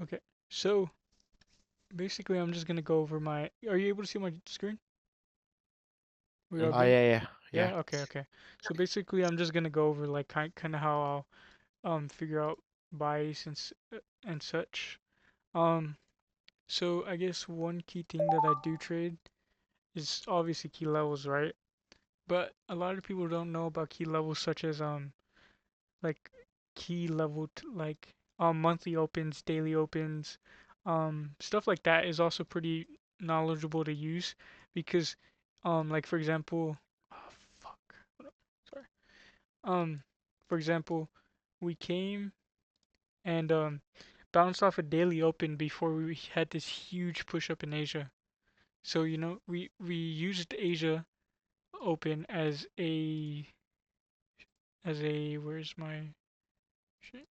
Okay. So basically, I'm just gonna go over my. Are you able to see my screen? We all Oh good? yeah, yeah, yeah. Yeah. Okay. Okay. So basically, I'm just gonna go over like kind of how I'll figure out buys and such. Um. So I guess one key thing that I do trade is obviously key levels, right? But a lot of people don't know about key levels such as like key level like monthly opens, daily opens, stuff like that is also pretty knowledgeable to use because like for example, oh fuck, hold up, sorry. Um, for example, we came and bounced off a daily open before we had this huge push up in Asia. So you know we used Asia open as a where's my shit?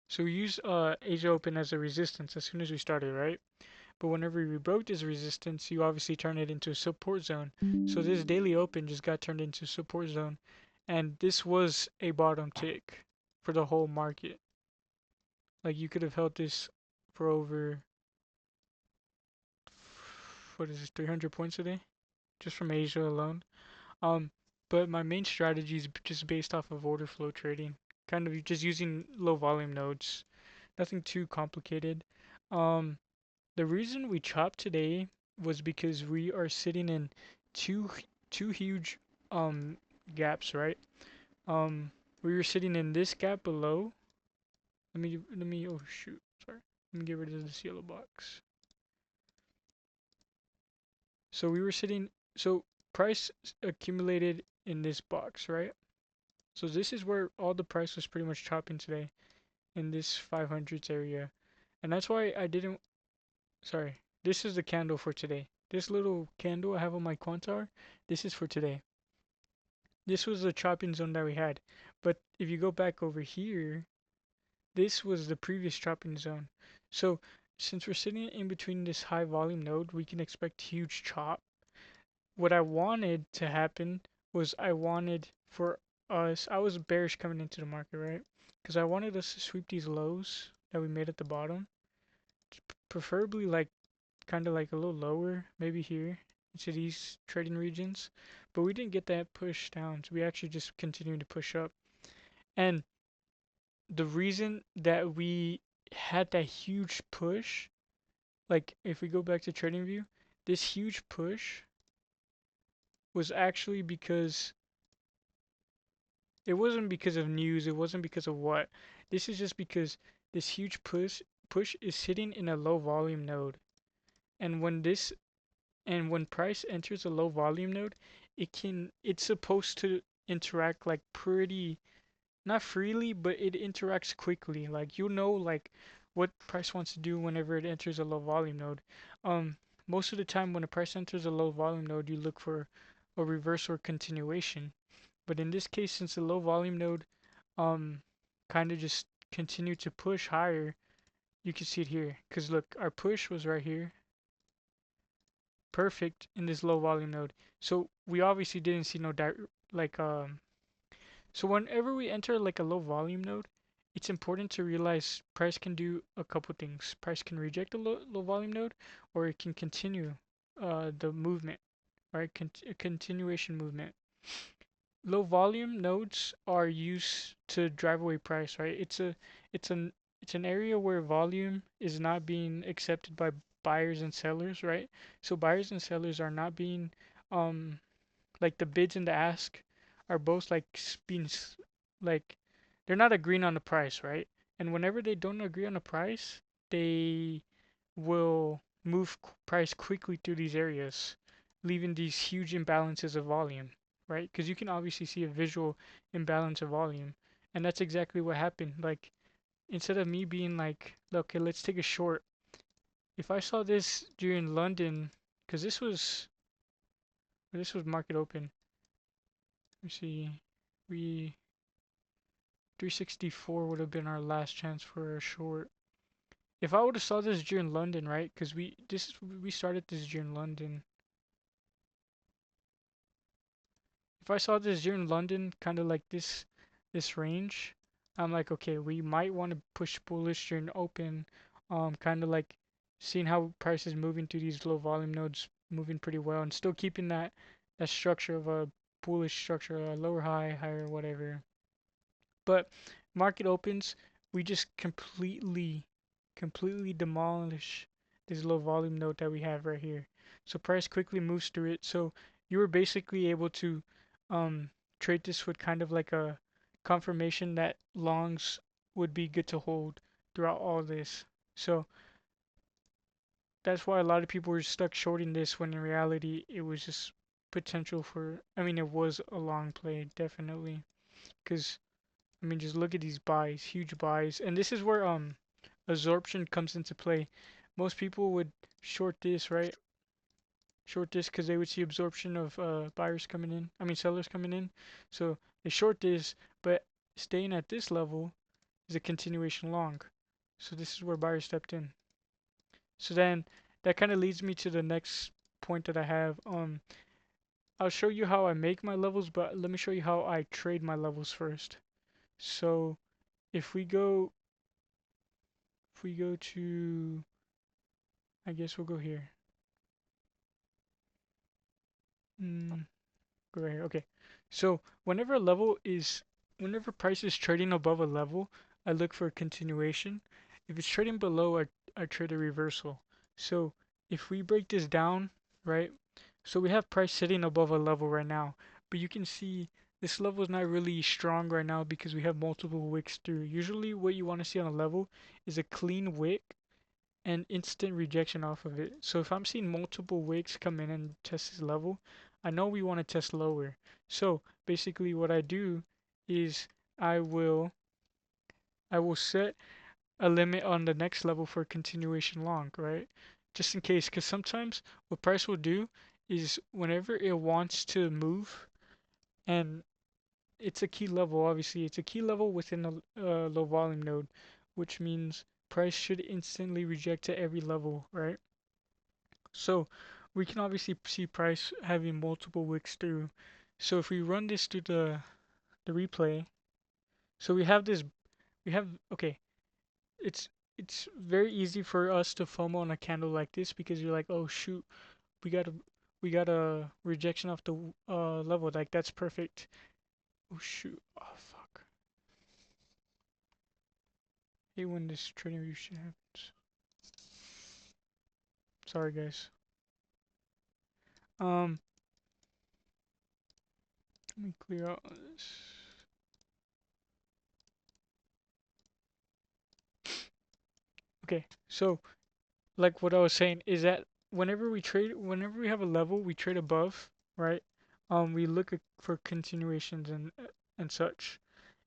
So we used Asia Open as a resistance as soon as we started, right? But whenever we broke this resistance, you obviously turn it into a support zone. So this daily open just got turned into support zone, and this was a bottom tick for the whole market. Like you could have held this for over what is this 300 points a day just from Asia alone. Um, but my main strategy is just based off of order flow trading, kind of just using low volume nodes. Nothing too complicated. Um, the reason we chopped today was because we are sitting in two two huge um gaps, right? Um, we were sitting in this gap below. Let me oh shoot, sorry. Let me get rid of this yellow box. So we were sitting so price accumulated in this box, right? So this is where all the price was pretty much chopping today in this 500s area. And that's why I didn't sorry. This is the candle for today. This little candle I have on my Quantar, this is for today. This was the chopping zone that we had. But if you go back over here, this was the previous chopping zone. So since we're sitting in between this high volume node, we can expect huge chop. What I wanted to happen was I wanted for us, I was bearish coming into the market, right? Because I wanted us to sweep these lows that we made at the bottom, preferably like kind of like a little lower, maybe here into these trading regions. But we didn't get that push down, so we actually just continued to push up. And the reason that we had that huge push, like if we go back to TradingView, this huge push was actually because it wasn't because of news, it wasn't because of what. This is just because this huge push is sitting in a low volume node. And when price enters a low volume node, it's supposed to interact like pretty not freely, but it interacts quickly. Like you know like what price wants to do whenever it enters a low volume node. Um Most of the time when a price enters a low volume node, you look for a reverse or continuation. But in this case, since the low volume node um kind of just continued to push higher, you can see it here. Cause look, our push was right here perfect in this low volume node. So we obviously didn't see no like so whenever we enter like a low volume node, it's important to realize price can do a couple things. Price can reject a low volume node, or it can continue the movement, right? A continuation movement. Low volume nodes are used to drive away price, right? It's an it's an area where volume is not being accepted by buyers and sellers, right? So buyers and sellers are not being um like the bids and the ask are both like like they're not agreeing on the price, right? And whenever they don't agree on the price, they will move price quickly through these areas, leaving these huge imbalances of volume, right? Because you can obviously see a visual imbalance of volume, and that's exactly what happened. Like instead of me being like, okay, let's take a short. If I saw this during London, because this was market open. Let me see, we 364 would have been our last chance for a short. If I would have saw this during London, right? Because we started this during London. If I saw this during London, kind of like this range, I'm like, okay, we might want to push bullish during open, kind of like seeing how price is moving through these low volume nodes, moving pretty well, and still keeping that structure of a bullish structure, a lower high, higher, whatever. But market opens, we just completely demolish this low volume node that we have right here. So price quickly moves through it. So you were basically able to um, trade this with kind of like a confirmation that longs would be good to hold throughout all this. So that's why a lot of people were stuck shorting this when in reality it was just potential for, I mean, it was a long play, definitely. Because I mean, just look at these buys, huge buys, and this is where absorption comes into play. Most people would short this, right? Short this because they would see absorption of buyers coming in. I mean, sellers coming in. So they short this, but staying at this level is a continuation long. So this is where buyers stepped in. So then that kind of leads me to the next point that I have. I'll show you how I make my levels, but let me show you how I trade my levels first. So if we go to, I guess we'll go here. Go right here. Okay. So whenever price is trading above a level, I look for a continuation. If it's trading below, I trade a reversal. So if we break this down, right? So we have price sitting above a level right now, but you can see this level is not really strong right now because we have multiple wicks through. Usually what you want to see on a level is a clean wick and instant rejection off of it. So if I'm seeing multiple wicks come in and test this level, I know we want to test lower. So basically what I do is I will I will set a limit on the next level for continuation long, right? Just in case, because sometimes what price will do is whenever it wants to move, and it's a key level, obviously, it's a key level within a low volume node, which means price should instantly reject to every level, right? So we can obviously see price having multiple wicks through. So if we run this through the replay, so we have okay, it's it's very easy for us to FOMO on a candle like this because you're like, oh shoot, we got a we got a rejection off the level, like that's perfect. Oh shoot, oh fuck. Hate when this trading view shit happens. Sorry guys. Um, let me clear out this. Okay, so like what I was saying is that whenever we have a level, we trade above, right? We look for continuations and such.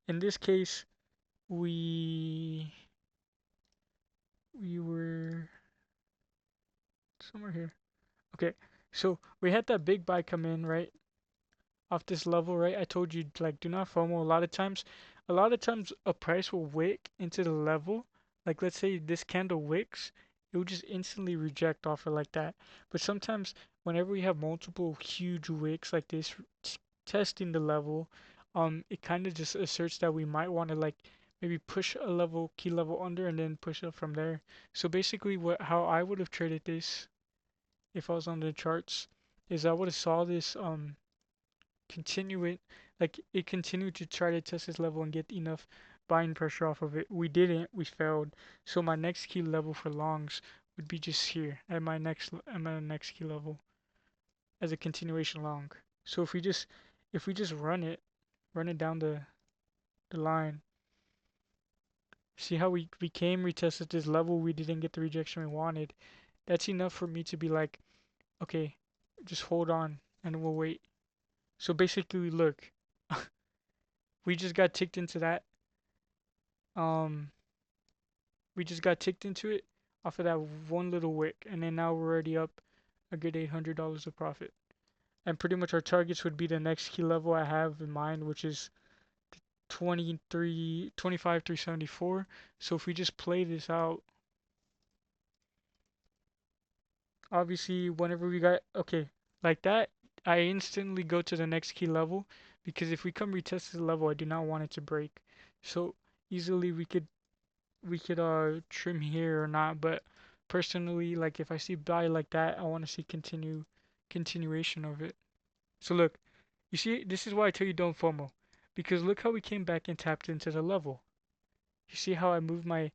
In this case, we we were somewhere here. Okay, so we had that big buy come in, right? Off this level, right? I told you like do not FOMO. A lot of times a price will wick into the level. Like let's say this candle wicks, it will just instantly reject offer like that. But sometimes whenever we have multiple huge wicks like this testing the level, it kind of just asserts that we might want to like maybe push a level key level under and then push up from there. So basically what how I would have traded this if I was on the charts is I would have saw this continue it, like it continued to try to test this level and get enough buying pressure off of it. We didn't, we failed. So my next key level for longs would be just here at my next key level as a continuation long. So if we just run it down the line, see how we came, retested this level, we didn't get the rejection we wanted. That's enough for me to be like, okay, just hold on and we'll wait. So basically, look, we just got ticked into that. Um, we just got ticked into it off of that one little wick, and then now we're already up a good $800 of profit. And pretty much our targets would be the next key level I have in mind, which is 25,374. So if we just play this out, obviously whenever we got okay like that, I instantly go to the next key level because if we come retest this level, I do not want it to break. So easily we could trim here or not, but personally, like if I see buy like that, I want to see continuation of it. So look, you see, this is why I tell you don't FOMO, because look how we came back and tapped into the level. You see how I moved my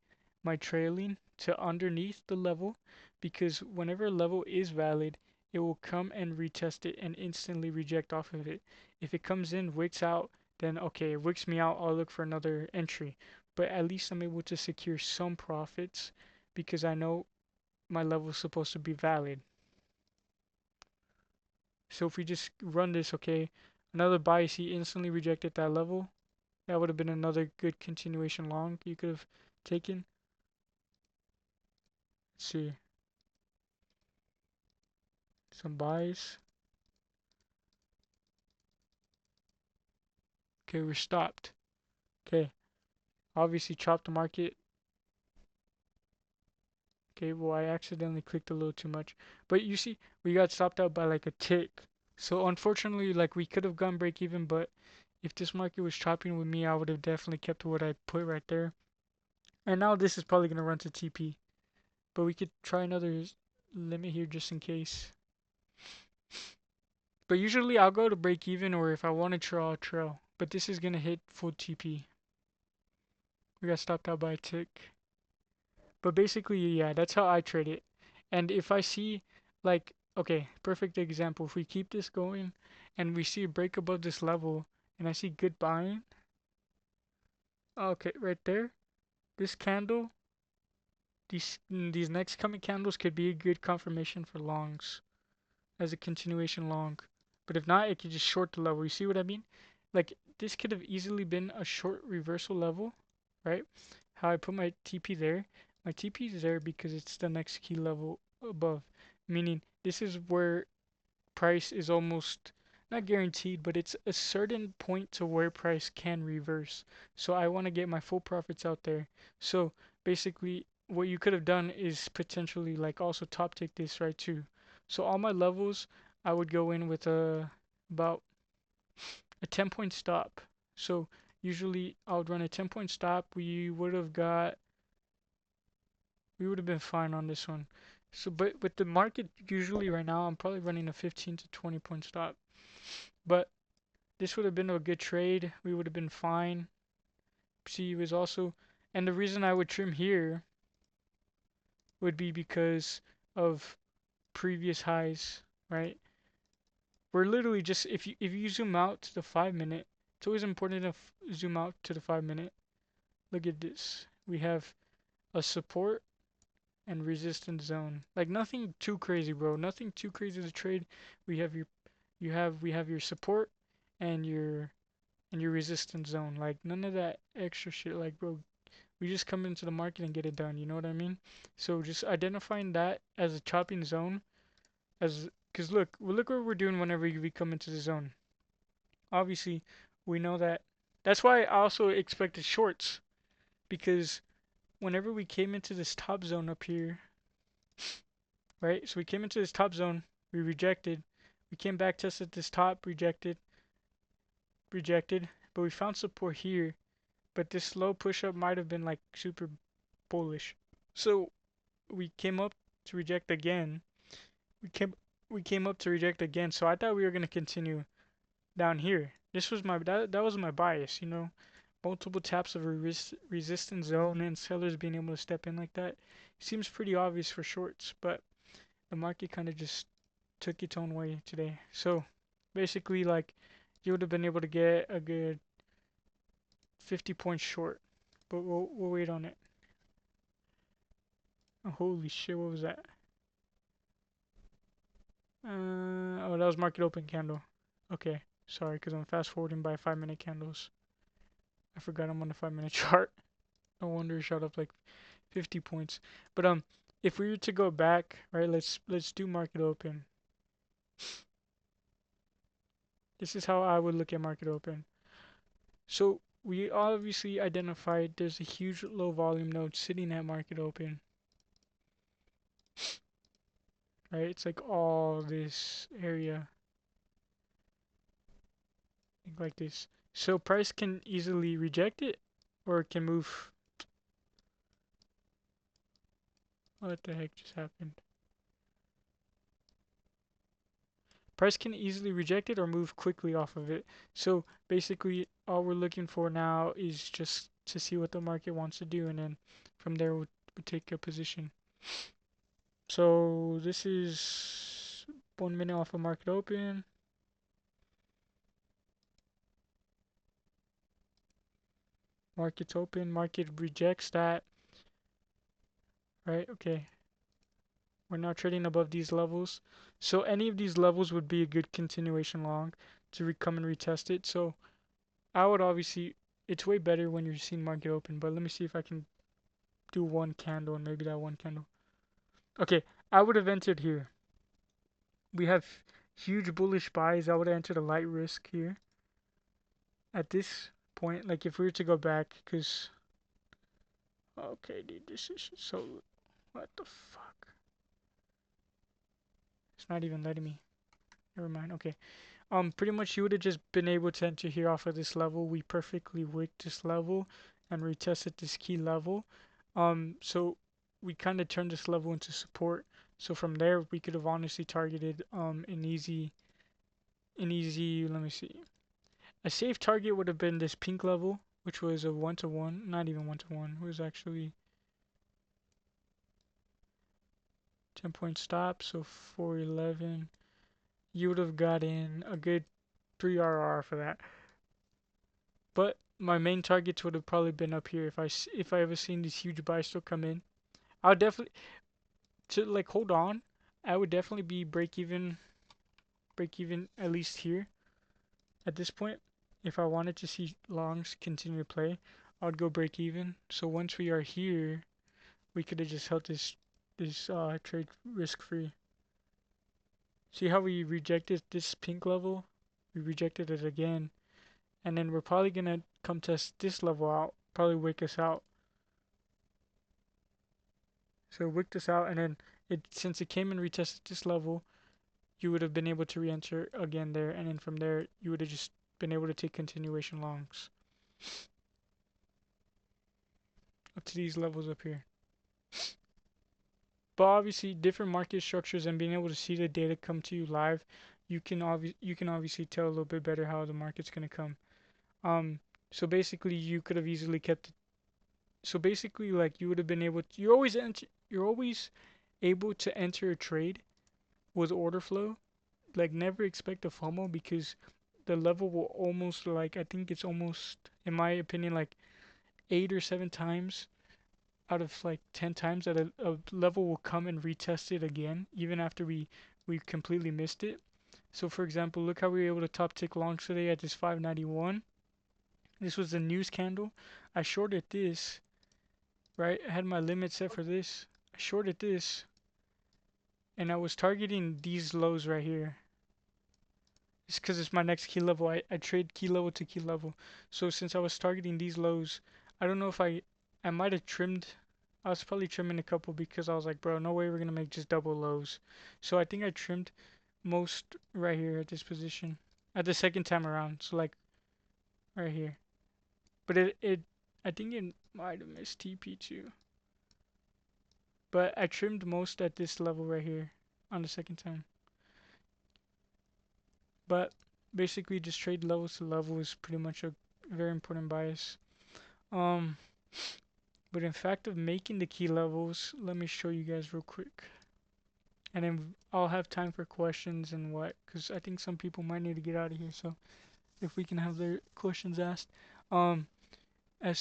trailing to underneath the level, because whenever a level is valid, it will come and retest it and instantly reject off of it. If it comes in, wicks out, then okay, it wicks me out, I'll look for another entry. But at least I'm able to secure some profits because I know my level is supposed to be valid. So if we just run this, okay, another buy, he instantly rejected that level. That would have been another good continuation long you could have taken. Let's see. Some buys. Okay, we're stopped. Okay, obviously chopped the market. Okay, well I accidentally clicked a little too much. But you see, we got stopped out by like a tick. So unfortunately, like we could have gone break even, but if this market was chopping with me, I would have definitely kept what I put right there. And now this is probably gonna run to TP. But we could try another limit here just in case. But usually I'll go to break even, or if I want to trail, I'll trail. But this is gonna hit full TP. We got stopped out by a tick. But basically, yeah, that's how I trade it. And if I see, like, okay, perfect example. If we keep this going and we see a break above this level and I see good buying, okay, right there, this candle, these next coming candles could be a good confirmation for longs as a continuation long. But if not, it could just short the level. You see what I mean? Like, this could have easily been a short reversal level, right? How I put my TP there. My TP is there because it's the next key level above. Meaning, this is where price is almost not guaranteed, but it's a certain point to where price can reverse. So I want to get my full profits out there. So basically, what you could have done is potentially like also top tick this right too. So all my levels, I would go in with about a 10-point stop. So usually I would run a 10-point stop. We would have been fine on this one. So, but with the market usually right now, I'm probably running a 15 to 20-point stop. But this would have been a good trade. We would have been fine. See, it was also, and the reason I would trim here would be because of previous highs, right? We're literally just if you zoom out to the 5 minute, it's always important to zoom out to the 5 minute. Look at this. We have a support and resistance zone. Like nothing too crazy, bro. Nothing too crazy to trade. We have your support and your resistance zone. Like none of that extra shit. Like bro, we just come into the market and get it done. You know what I mean? So just identifying that as a chopping zone, as because look what we're doing whenever we come into the zone. Obviously, we know that. That's why I also expected shorts because whenever we came into this top zone up here, right? So we came into this top zone, we rejected. We came back, tested this top, rejected. But we found support here. But this slow push up might have been like super bullish. So we came up to reject again. We came we came up to reject again. So I thought we were gonna continue down here. This was that was my bias, you know. Multiple taps of a resistance zone and sellers being able to step in like that seems pretty obvious for shorts, but the market kind of just took its own way today. So basically, like you would have been able to get a good 50 points short, but we'll wait on it. Oh, holy shit, what was that? Oh, that was market open candle. Okay, sorry, because I'm fast forwarding by 5 minute candles. I forgot I'm on the 5 minute chart. No wonder it shot up like 50 points. But if we were to go back, right, let's do market open. This is how I would look at market open. So we obviously identified there's a huge low volume node sitting at market open. Right? It's like all this area. Like this. So price can easily reject it or it can move. What the heck just happened? Price can easily reject it or move quickly off of it. So basically, all we're looking for now is just to see what the market wants to do, and then from there we'll take a position. So this is 1 minute off of market open. Market's open. Market rejects that. Right? Okay. We're now trading above these levels. So any of these levels would be a good continuation long to come and retest it. So I would obviously, it's way better when you're seeing market open, but let me see if I can do one candle and maybe that one candle. Okay, I would have entered here. We have huge bullish buys. I would have entered a light risk here at this point. Like if we were to go back, because, okay, dude, this is so, what the fuck? It's not even letting me. Never mind. Okay. Pretty much you would have just been able to enter here off of this level. We perfectly wicked this level and retested this key level. So we kind of turned this level into support. So from there we could have honestly targeted an easy, let me see. A safe target would have been this pink level, which was a 1-to-1, not even 1-to-1. It was actually 10-point stop, so 411. You would have gotten a good 3 RR for that. But my main targets would have probably been up here if I ever seen these huge buys still come in. I would definitely to like hold on. I would definitely be break even at least here at this point. If I wanted to see longs continue to play, I would go break even. So once we are here, we could have just held this trade risk free. See how we rejected this pink level? We rejected it again, and then we're probably gonna come test this level out. Probably wake us out. So wick this out, and then since it came and retested this level, you would have been able to re-enter again there, and then from there you would have just been able to take continuation longs up to these levels up here. But obviously, different market structures and being able to see the data come to you live, you can obviously tell a little bit better how the market's gonna come. So basically, you could have easily kept. So basically, like you would have been able. You're always able to enter a trade with order flow. Like never expect a FOMO because the level will almost like I think it's almost in my opinion like 8 or 7 times out of like 10 times that a level will come and retest it again even after we completely missed it. So for example, look how we were able to top tick longs today at this 591. This was the news candle. I shorted this, right? I had my limit set for this. I shorted this and I was targeting these lows right here. It's because it's my next key level. I trade key level to key level. So since I was targeting these lows, I don't know if I might have trimmed. I was probably trimming a couple because I was like, bro, no way we're gonna make just double lows. So I think I trimmed most right here at this position at the second time around. So like right here. But I think it might have missed TP too. But I trimmed most at this level right here on the second time. But basically just trade levels to level is pretty much a very important bias. Um, but in fact of making the key levels, let me show you guys real quick. And then I'll have time for questions and what, because I think some people might need to get out of here. So if we can have their questions asked. As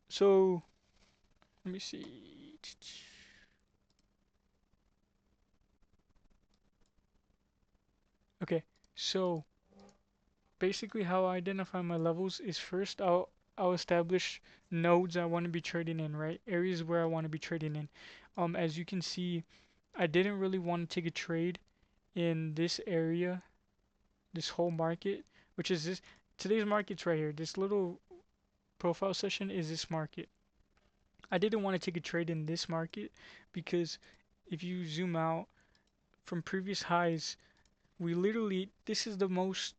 so let me see. Okay, so basically how I identify my levels is first I'll establish nodes I want to be trading in, right? Areas where I want to be trading in. As you can see, I didn't really want to take a trade in this area, this whole market, which is this today's market's right here. This little profile session is this market. I didn't want to take a trade in this market because if you zoom out from previous highs, we literally, this is the most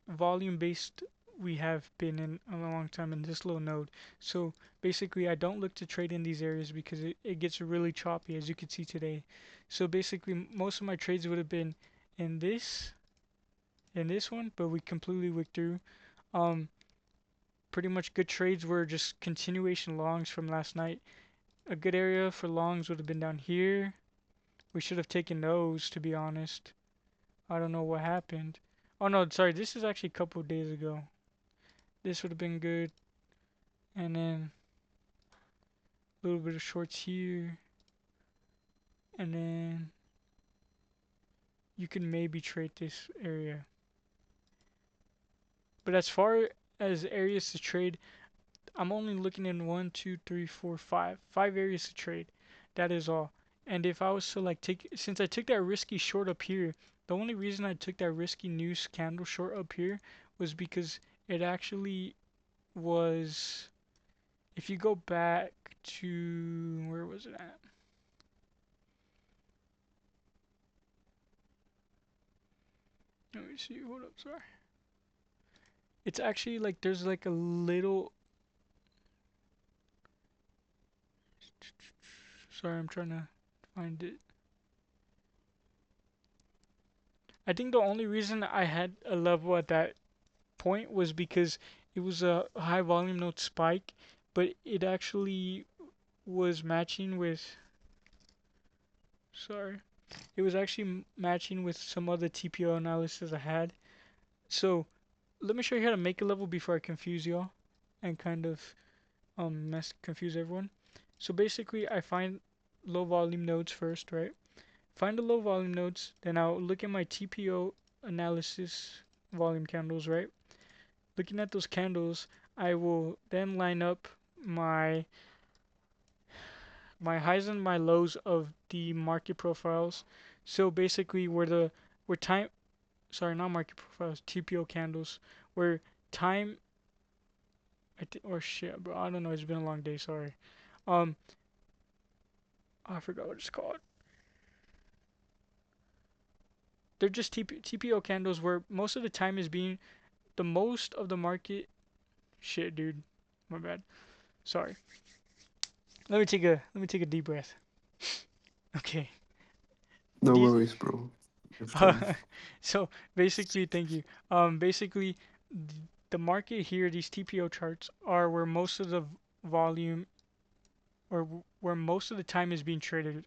volume based we have been in a long time in this little node. So basically I don't look to trade in these areas because it gets really choppy, as you can see today. So basically most of my trades would have been in this one, but we completely wicked through. Um, Pretty much good trades were just continuation longs from last night. A good area for longs would have been down here. We should have taken those, to be honest. I don't know what happened. Oh no, sorry, this is actually a couple of days ago. This would have been good. And then a little bit of shorts here. And then you can maybe trade this area. But as far as areas to trade, I'm only looking in 1, 2, 3, 4, 5. 5 areas to trade. That is all. And if I was to like take, since I took that risky short up here, the only reason I took that risky news candle short up here was because it actually was, if you go back to, where was it at? Let me see, hold up, sorry. It's actually like, there's like a little, sorry, I'm trying to find it. I think the only reason I had a level at that point was because it was a high volume node spike, but it actually was matching with, sorry, it was actually matching with some other TPO analysis I had. So let me show you how to make a level before I confuse y'all and kind of confuse everyone. So basically I find low volume nodes first, right? Find the low volume nodes, then I'll look at my TPO analysis volume candles, right? Looking at those candles, I will then line up my highs and my lows of the market profiles. So basically where time, sorry, not market profiles, TPO candles, where time, or shit, bro, I don't know, it's been a long day, sorry. Um, I forgot what it's called. They're just TPO candles where most of the time is being the most of the market. Shit, dude, my bad. Sorry. Let me take a deep breath. Okay. No These worries, bro. It's fine. so basically, thank you. Basically, the market here, these TPO charts are where most of the volume, or where most of the time is being traded,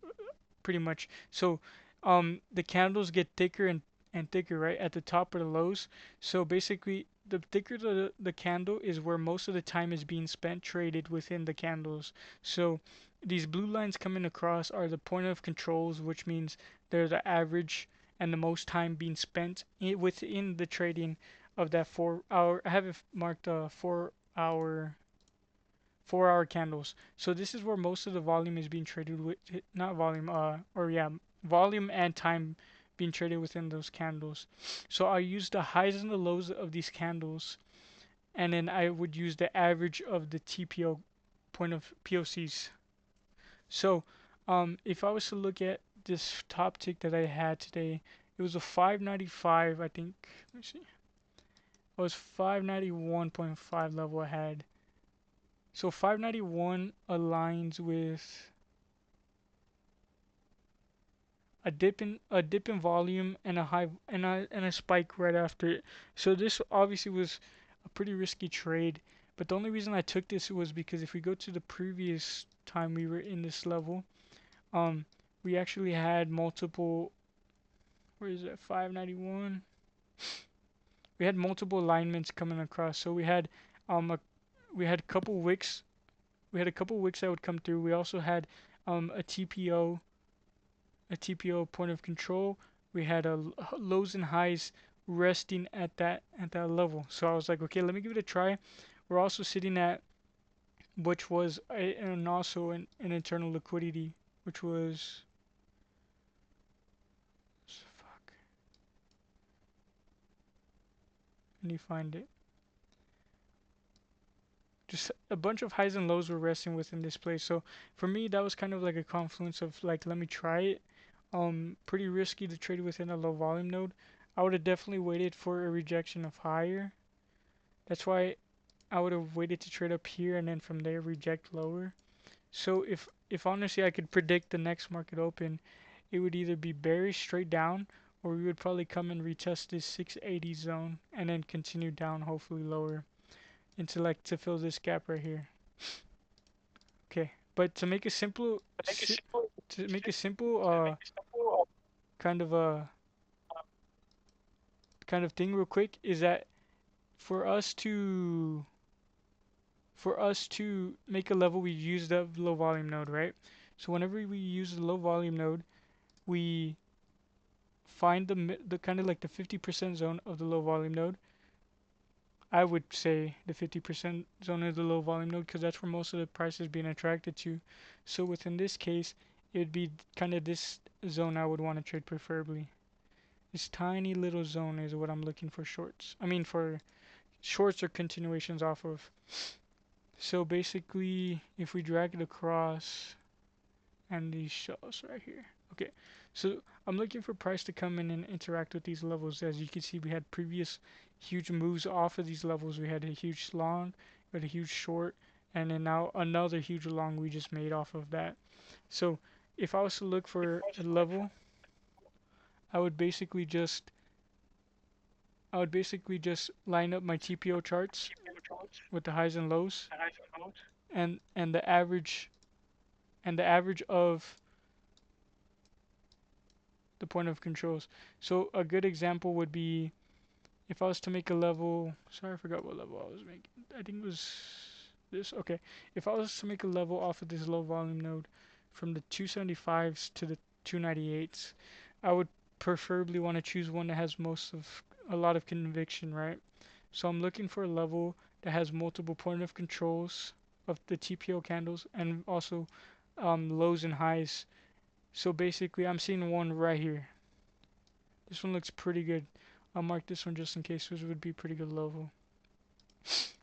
pretty much. So, the candles get thicker and thicker, right, at the top of the lows. So basically, the thicker the candle is where most of the time is being spent traded within the candles. So these blue lines coming across are the point of controls, which means they're the average and the most time being spent within the trading of that 4 hour. I have it marked 4 hour 4 hour candles. So this is where most of the volume is being traded with, not volume, or yeah, volume and time being traded within those candles. So I use the highs and the lows of these candles, and then I would use the average of the TPO point of POCs. So if I was to look at this top tick that I had today, it was a 595, I think. Let me see. It was 591.5 level I had. So 591 aligns with a dip in volume and a high and a spike right after it. So this obviously was a pretty risky trade, but the only reason I took this was because if we go to the previous time we were in this level, um, we actually had multiple. Where is it? 591. We had multiple alignments coming across. So um a, we had a couple wicks. We had a couple wicks that would come through. We also had a TPO point of control. We had a lows and highs resting at that level. So I was like, okay, let me give it a try. We're also sitting at, which was and also an internal liquidity, which was, fuck, let me find it. Just a bunch of highs and lows were resting within this place. So for me, that was kind of like a confluence of like, let me try it. pretty risky to trade within a low volume node. I would have definitely waited for a rejection of higher. That's why I would have waited to trade up here and then from there reject lower. So if honestly I could predict the next market open, it would either be bearish straight down or we would probably come and retest this 680 zone and then continue down, hopefully lower into like to fill this gap right here. Okay, but to make a simple to make a simple kind of a kind of thing real quick is that for us to make a level, we use the low volume node, right? So whenever we use the low volume node, we find the kind of like the 50% zone of the low volume node. I would say the 50% zone is the low volume node because that's where most of the price is being attracted to. So within this case, it would be kind of this zone I would want to trade preferably. This tiny little zone is what I'm looking for shorts. I mean for shorts or continuations off of. So basically, if we drag it across and these shells right here. Okay, so I'm looking for price to come in and interact with these levels. As you can see, we had previous huge moves off of these levels. We had a huge long, we had a huge short, and then now another huge long we just made off of that. So if I was to look for a level, I would basically just line up my TPO charts with the highs and lows and the average of the point of controls. So a good example would be if I was to make a level, sorry, I forgot what level I was making. I think it was this. Okay, if I was to make a level off of this low volume node from the 275s to the 298s, I would preferably want to choose one that has a lot of conviction, right? So I'm looking for a level that has multiple point of controls of the TPO candles and also lows and highs. So basically, I'm seeing one right here. This one looks pretty good. I'll mark this one just in case this would be pretty good level.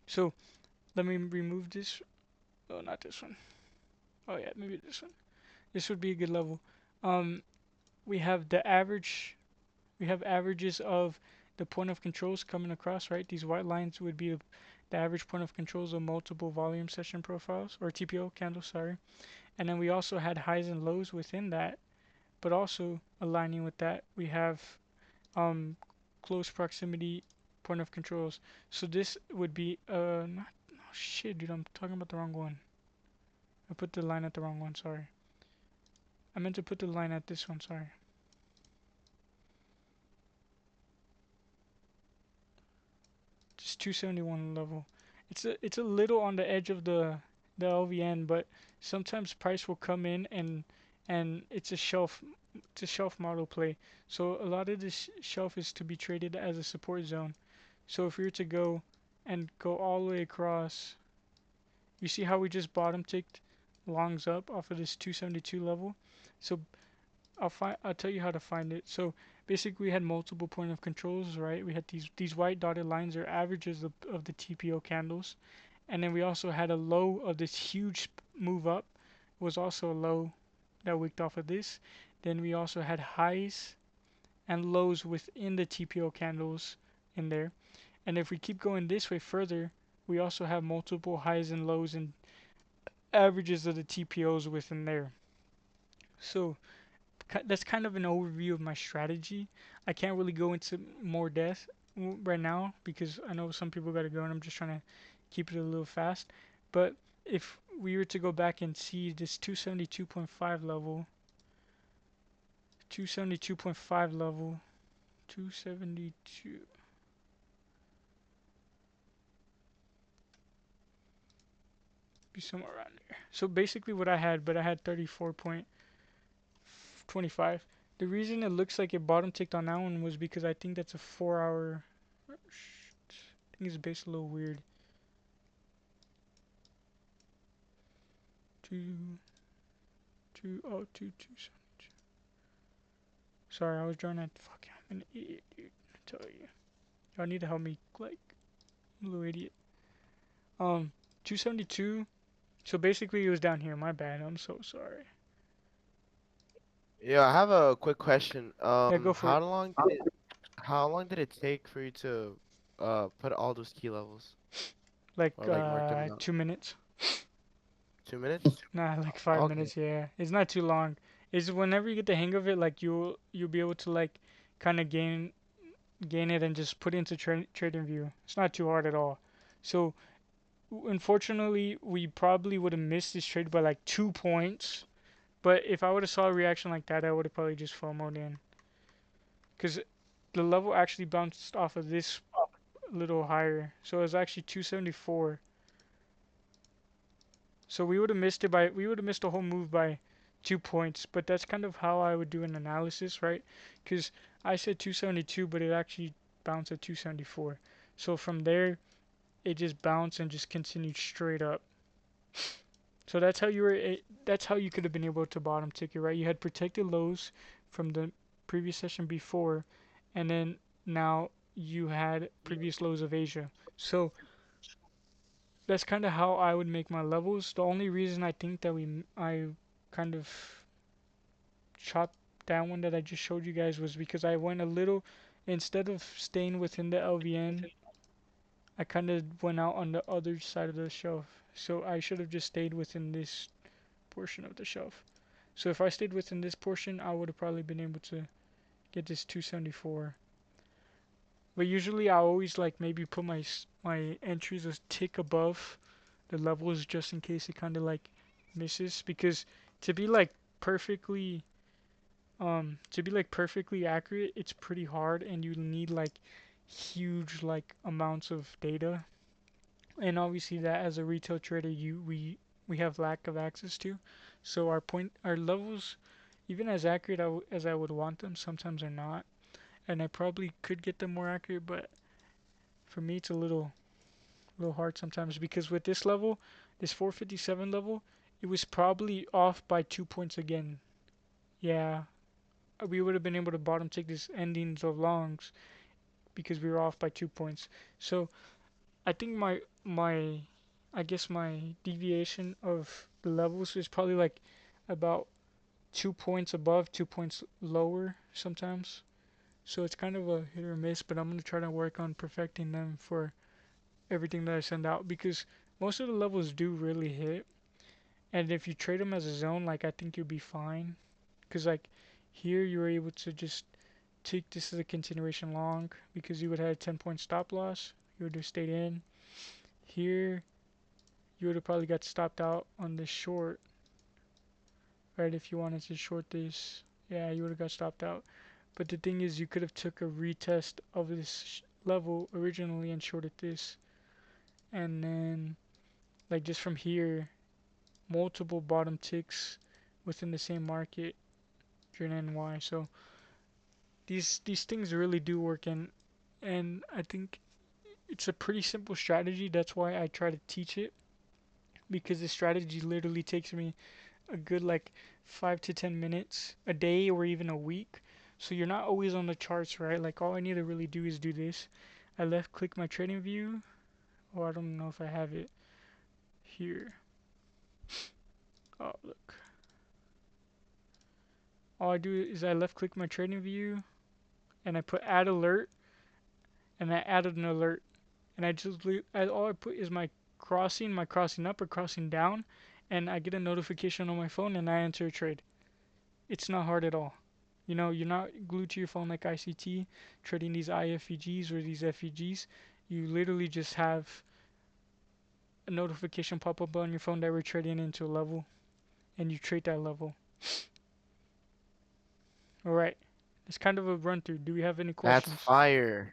So let me remove this. Oh, not this one. Oh yeah, maybe this one. This would be a good level. Um, we have the average. We have averages of the point of controls coming across, right? These white lines would be the average point of controls of multiple volume session profiles or TPO candles, sorry. And then we also had highs and lows within that, but also aligning with that, we have um, close proximity point of controls. So this would be not, oh shit, dude, I'm talking about the wrong one. I put the line at the wrong one, sorry. I meant to put the line at this one, sorry. Just 271 level. It's a little on the edge of the LVN, but sometimes price will come in and it's a shelf model play. So a lot of this shelf is to be traded as a support zone. So if we were to go all the way across, you see how we just bottom ticked longs up off of this 272 level. So I'll tell you how to find it. So basically we had multiple point of controls, right? We had these white dotted lines are averages of the TPO candles. And then we also had a low of this huge move up was also a low that wicked off of this. Then we also had highs and lows within the TPO candles in there. And if we keep going this way further, we also have multiple highs and lows and averages of the TPOs within there. So that's kind of an overview of my strategy. I can't really go into more depth right now because I know some people got to go and I'm just trying to keep it a little fast. But if we were to go back and see this 272.5 level, 272.5 level, 272, be somewhere around there. So basically what I had, but I had 34.25. The reason it looks like it bottom ticked on that one was because I think that's a 4 hour. I think it's based a little weird. Two, oh, two. Sorry, I was drawing at. Fuck, I'm an idiot, dude. I tell you. Y'all need to help me, like, I'm a little idiot. 272. So basically, it was down here. My bad. I'm so sorry. Yeah, I have a quick question. Yeah, go for it. How long did it take for you to put all those key levels Like or like mark them out? 2 minutes. 2 minutes? Nah, like 5 minutes. Okay. Yeah, it's not too long. It's whenever you get the hang of it, like you'll be able to like kind of gain it and just put it into trading view. It's not too hard at all. So unfortunately, we probably would have missed this trade by like 2 points. But if I would have saw a reaction like that, I would have probably just FOMO'd in. Because the level actually bounced off of this a little higher. So it was actually 274. So we would have missed the whole move by 2 points. But that's kind of how I would do an analysis, right? Because I said 272, but it actually bounced at 274. So from there, it just bounced and just continued straight up. So that's how you could have been able to bottom ticket, right? You had protected lows from the previous session before, and then now you had previous lows of Asia. So that's kind of how I would make my levels. The only reason I think that I kind of chopped that one that I just showed you guys was because I went a little, instead of staying within the LVN, I kind of went out on the other side of the shelf. So I should have just stayed within this portion of the shelf. So if I stayed within this portion, I would have probably been able to get this 274. But usually I always like maybe put my entries a tick above the levels just in case it kind of like misses, because to be like perfectly perfectly accurate, it's pretty hard and you need like huge like amounts of data. And obviously that as a retail trader we have lack of access to. So our levels, even as accurate as I would want them, sometimes are not. And I probably could get them more accurate, but for me it's a little hard sometimes because with this level, this 457 level, it was probably off by 2 points again. Yeah, we would have been able to bottom take this endings of longs because we were off by 2 points. So I think my I guess my deviation of the levels is probably like about 2 points above, 2 points lower sometimes. So it's kind of a hit or miss, but I'm gonna try to work on perfecting them for everything that I send out because most of the levels do really hit. And if you trade them as a zone, like I think you'll be fine. Cause like here you were able to just take this as a continuation long because you would have had a 10-point stop loss. You would have stayed in. Here you would have probably got stopped out on this short, right? If you wanted to short this, yeah, you would have got stopped out. But the thing is, you could have took a retest of this level originally and shorted this, and then like just from here, multiple bottom ticks within the same market during NY. So these things really do work, and I think it's a pretty simple strategy. That's why I try to teach it because the strategy literally takes me a good like 5 to 10 minutes a day or even a week. So you're not always on the charts, right? Like all I need to really do is do this. I left click my trading view. Oh, I don't know if I have it here. Oh, look. All I do is I left click my trading view and I put add alert and I added an alert. And all I put is my crossing up or crossing down, and I get a notification on my phone and I enter a trade. It's not hard at all. You know, you're not glued to your phone like ICT trading these IFEGs or these FEGs. You literally just have a notification pop up on your phone that we're trading into a level, and you trade that level. All right, it's kind of a run through. Do we have any That's questions? fire.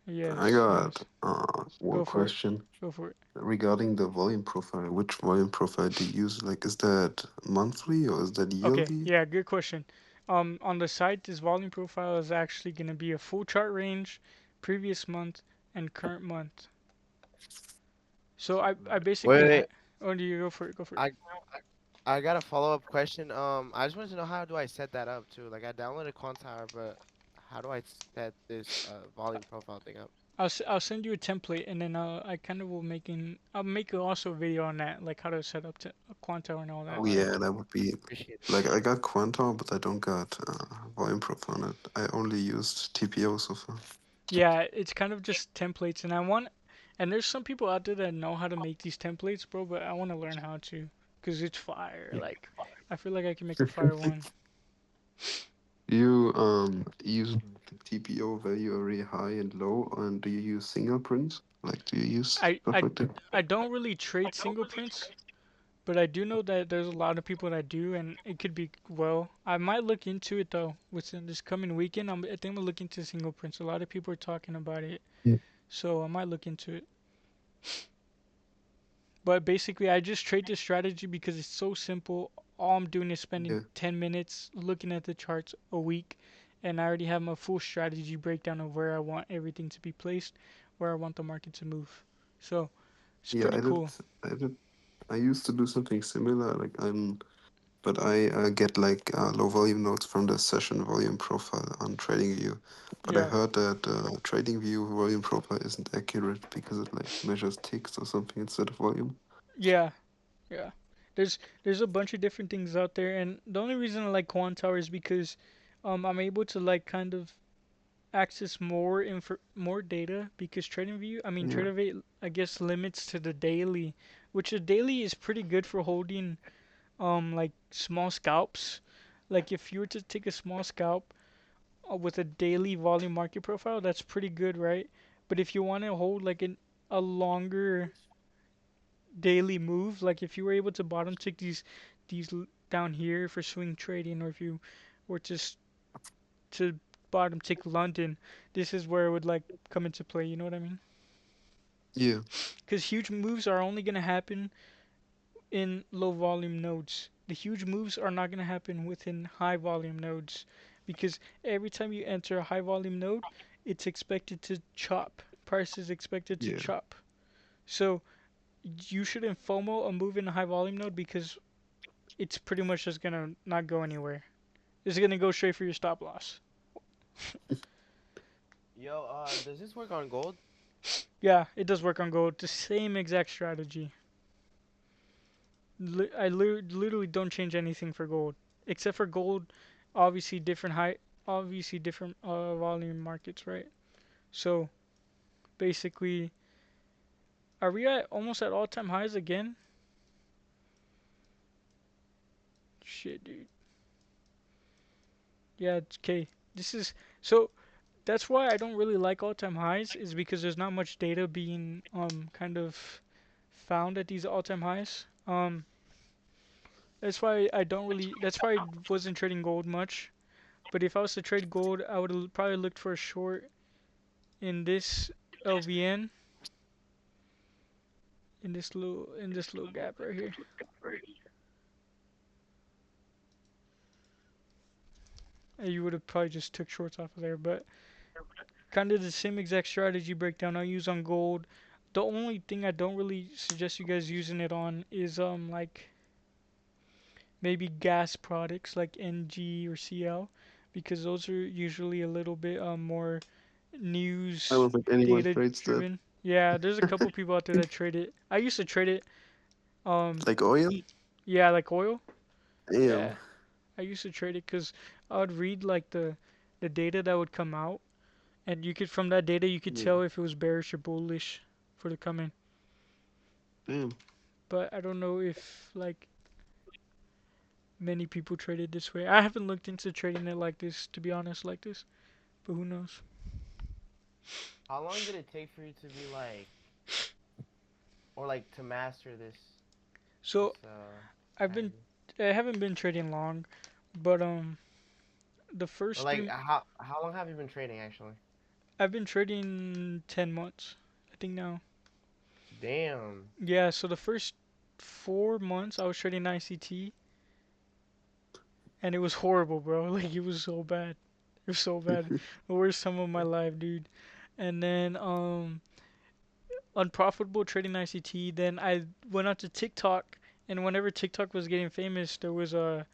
I Yes, got yes. one Go for it. question Go for it. regarding the volume profile. Which volume profile do you use? Like, is that monthly or is that Okay, yearly? yeah, good question. On the site, this volume profile is actually going to be a full chart range, previous month, and current month. So I basically Wait, oh, do you go for it? Go for it. I I got a follow-up question. I just wanted to know how do I set that up too? Like I downloaded Quantire, but how do I set this volume profile thing up? I'll send you a template, and then I kind of will I'll make also a video on that, like how to set up to Quanto and all that. Oh Alright, yeah, that would be appreciate it. like I got Quantum, but I don't got volume proof on it. I only used TPO so far. Yeah, it's kind of just templates, and there's some people out there that know how to make these templates, bro. But I want to learn how to, cause it's fire. Yeah. Like, I feel like I can make a fire one. You use the TPO value very high and low, and do you use single prints? Like, do you use I stuff I like that? I don't really trade single prints, but I do know that there's a lot of people that do, and it could be well. I might look into it though. Within this coming weekend, I think I'm gonna look into single prints. A lot of people are talking about it, Yeah. so I might look into it. But basically, I just trade this strategy because it's so simple. All I'm doing is spending Yeah, 10 minutes looking at the charts a week, and I already have my full strategy breakdown of where I want everything to be placed, where I want the market to move. So it's yeah. pretty cool. I did. I used to do something similar. But I get like low volume nodes from the session volume profile on TradingView. But I Yeah, heard that TradingView volume profile isn't accurate because it like measures ticks or something instead of volume. yeah, yeah. There's a bunch of different things out there, and the only reason I like Quantower is because I'm able to like kind of access more data because Yeah, TradingView I guess limits to the daily, which the daily is pretty good for holding like small scalps. Like if you were to take a small scalp with a daily volume market profile, that's pretty good, right? But if you want to hold like a longer daily move, like if you were able to bottom tick down here for swing trading, or if you were to bottom tick London, this is where it would like come into play. You know what I mean? yeah, Because huge moves are only gonna happen in low volume nodes. The huge moves are not gonna happen within high volume nodes, because every time you enter a high volume node, it's expected to chop. Price is expected to yeah. chop. So you shouldn't FOMO a move in a high volume node because it's pretty much just gonna not go anywhere. It's gonna go straight for your stop loss. Yo, does this work on gold? Yeah, it does work on gold. The same exact strategy. Literally don't change anything for gold, except for gold. Obviously obviously different volume markets, right? So basically, are we at almost at all-time highs again? Shit, dude. Yeah, it's okay. This is so. That's why I don't really like all-time highs, is because there's not much data being kind of found at these all-time highs. That's why I don't really. That's why I wasn't trading gold much. But if I was to trade gold, I would have probably looked for a short in this LVN, in this little gap right here. And you would have probably just took shorts off of there. But kind of the same exact strategy breakdown I use on gold. The only thing I don't really suggest you guys using it on is like maybe gas products like NG or CL, because those are usually a little bit more I news don't think anyone data trades that. driven. Yeah, there's a couple people out there that trade it. I used to trade it. Um, Like oil? yeah, like oil. Damn. Yeah, I used to trade it because I would read like the data that would come out, and you could from that data you could Yeah. tell if it was bearish or bullish for the coming. Damn. But I don't know if like many people trade it this way. I haven't looked into trading it like this, to be honest, like this. But who knows? How long did it take for you to be like, or like to master this So I've been strategy? I haven't been trading long, but the Or first like, three how long have you been trading actually? I've been trading 10 months, I think now. Damn. Yeah, so the first 4 months I was trading ICT, and it was horrible, bro. Like it was so bad. It was so bad. The worst time of my life, dude. And then unprofitable trading ICT. Then I went out to TikTok, and whenever TikTok was getting famous, there was a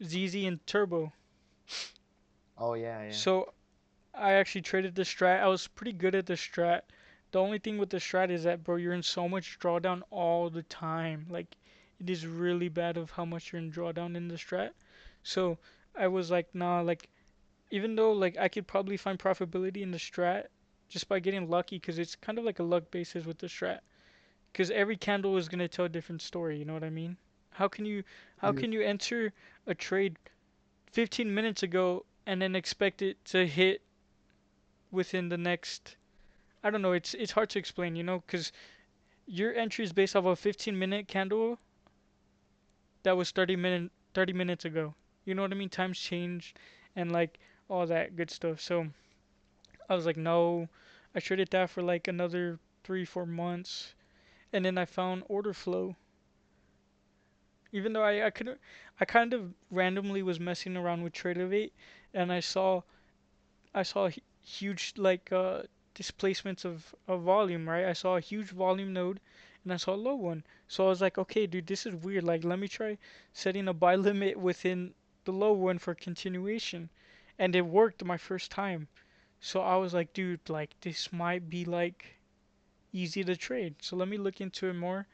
ZZ and Turbo. Oh yeah, yeah. So I actually traded the strat. I was pretty good at the strat. The only thing with the strat is that, bro, you're in so much drawdown all the time. Like, it is really bad of how much you're in drawdown in the strat. So I was like, nah, like, even though like I could probably find profitability in the strat just by getting lucky, because it's kind of like a luck basis with the strat. Because every candle is gonna tell a different story. You know what I mean? How can you how Yeah, can you enter a trade 15 minutes ago and then expect it to hit within the next, I don't know, it's hard to explain, because your entry is based off a 15-minute candle that was 30 minutes ago. You know what I mean? Times changed and like all that good stuff. So I was like, no, I traded that for like another 3 4 months, and then I found order flow. Even though I couldn't, I kind of randomly was messing around with Tradeovate, and I saw huge like displacements of volume, right? I saw a huge volume node and I saw a low one. So I was like, okay, dude, this is weird. Like, let me try setting a buy limit within the low one for continuation. And it worked my first time. So I was like, dude, like this might be like easy to trade. So let me look into it more.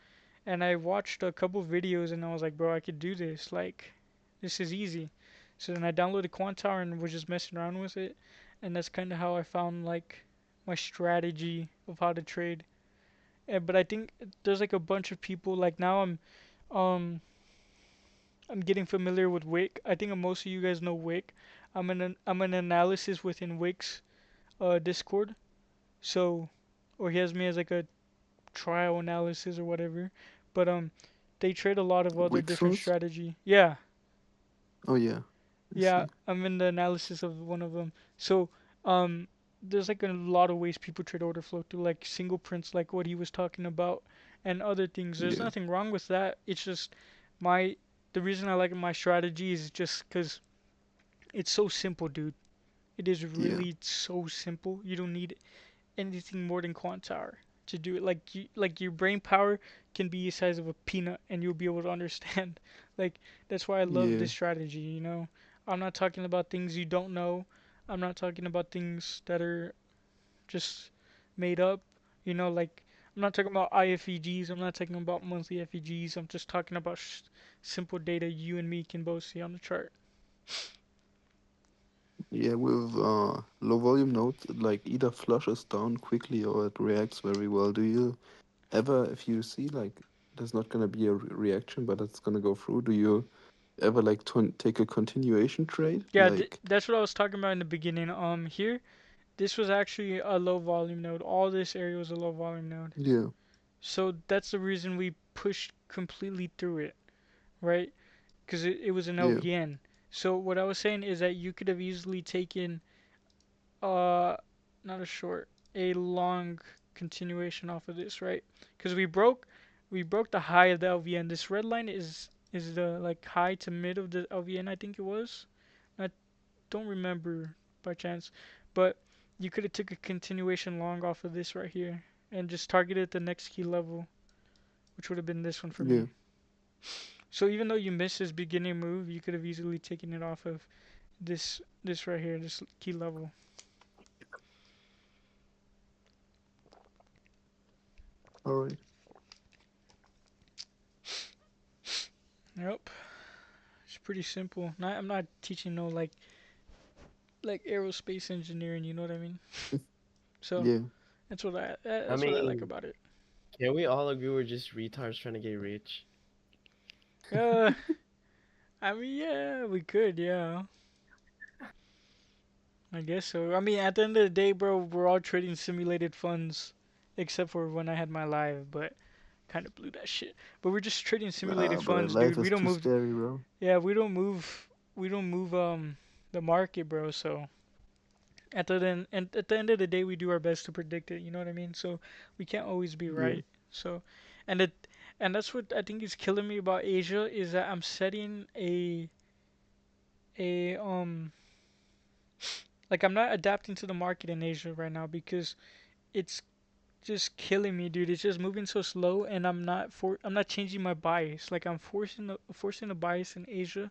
And I watched a couple videos and I was like, bro, I could do this. Like, this is easy. So then I downloaded Quantower and was just messing around with it. And that's kind of how I found like my strategy of how to trade. But I think there's like a bunch of people like now um I'm getting familiar with Wick. I think most of you guys know Wick. I'm an analysis within Wick's Discord. So or he has me as like a trial analysis or whatever. But they trade a lot of other different Wixels? strategy. Yeah, Oh yeah, I yeah, see. I'm in the analysis of one of them. So um there's like a lot of ways people trade order flow through like single prints like what he was talking about and other things. There's Yeah, nothing wrong with that. It's just my the reason I like my strategy is just because it's so simple, dude. It is yeah, really so simple. You don't need anything more than quant tower to do it. Like your brain power can be the size of a peanut, and you'll be able to understand. Like that's why I love yeah, this strategy. I'm not talking about things you don't know. I'm not talking about things that are just made up. Like I'm not talking about IFEGs. I'm not talking about monthly FEGs. I'm just talking about simple data you and me can both see on the chart. yeah. With low volume nodes, it like either flushes down quickly or it reacts very well. Do you ever, if you see like there's not gonna be a reaction, but it's gonna go through, do you ever like take a continuation trade? Yeah, Like, that's what I was talking about in the beginning. Here, this was actually a low volume node. All this area was a low volume node. yeah, So that's the reason we pushed completely through it, right? Because it was an yeah, LVN. So what I was saying is that you could have easily taken uh not a short, a long continuation off of this, right? Because we broke the high of the LVN. This red line is the like high to mid of the LVN, I think it was. I don't remember by chance, but you could have took a continuation long off of this right here and just targeted the next key level, which would have been this one for yeah. me. So even though you missed this beginning move, you could have easily taken it off of this right here, this key level. All right. Yep, it's pretty simple. I'm not teaching no like aerospace engineering. You know what I mean? So Yeah, that's what I I that's what I like mean, about it. can we all agree we're just retards trying to get rich? Uh, I mean, yeah, we could, yeah. I guess so. I mean, at the end of the day, bro, we're all trading simulated funds, except for when I had my live, but kind of blew that shit. But we're just trading simulated nah, but funds, dude. life We is don't too move. scary, bro. Yeah, we don't move the market, bro. So at the end of the day, we do our best to predict it. You know what I mean? So we can't always be Yeah, right. So, and it and that's what I think is killing me about Asia is that I'm setting a like I'm not adapting to the market in Asia right now because it's just killing me, dude. It's just moving so slow, and I'm not changing my bias. Like I'm forcing a bias in Asia,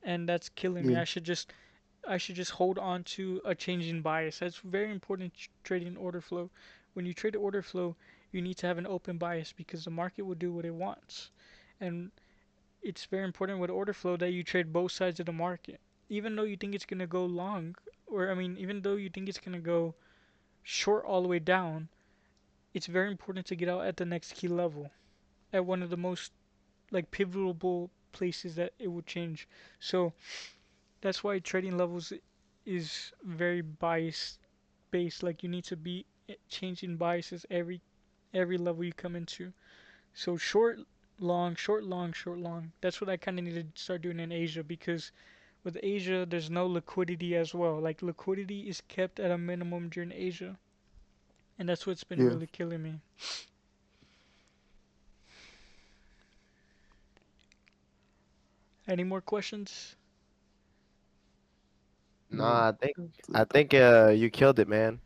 and that's killing me. yeah, I should just I should just hold on to a changing bias. That's very important trading order flow. When you trade order flow, you need to have an open bias because the market will do what it wants. And it's very important with order flow that you trade both sides of the market. Even though you think it's going to go long, or I mean, even though you think it's going to go short all the way down, it's very important to get out at the next key level, at one of the most like pivotal places that it will change. So that's why trading levels is very bias based. Like you need to be changing biases every level you come into. So short, long, short, long, short, long. That's what I kind of need to start doing in Asia because with Asia there's no liquidity as well. Like liquidity is kept at a minimum during Asia, and that's what's been Yeah. really killing me. Any more questions? No, No, that's I it. think you killed it, man.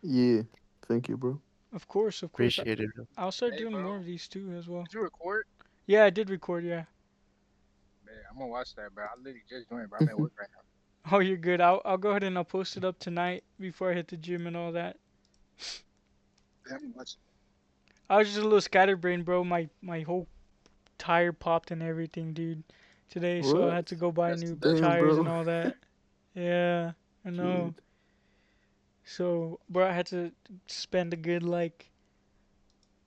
Yeah. Thank you, bro. Of course, of course. Appreciate it. I'll start Hey, doing more bro, of these too as well. did you record? Yeah, I did record. Yeah. Man, I'm gonna watch that, bro. I literally just joined, bro. I'm at work right now. Oh, you're good. I'll go ahead and I'll post it up tonight before I hit the gym and all that. Yeah, I'm watching. I was just a little scatterbrained, bro. My whole tire popped and everything, dude, today, so I What? had to go buy That's new that's Damn, tires and bro. all that. Yeah, I know. Shit. So, bro, I had to spend a good like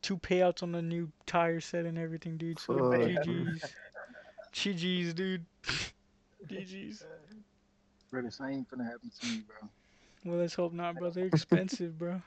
two payouts on the new tire set and everything, dude. So Fuck, bro. GG's, GG's, dude, GG's. bro. The same finna happen to me, bro. Well, let's hope not, bro. They're expensive, bro.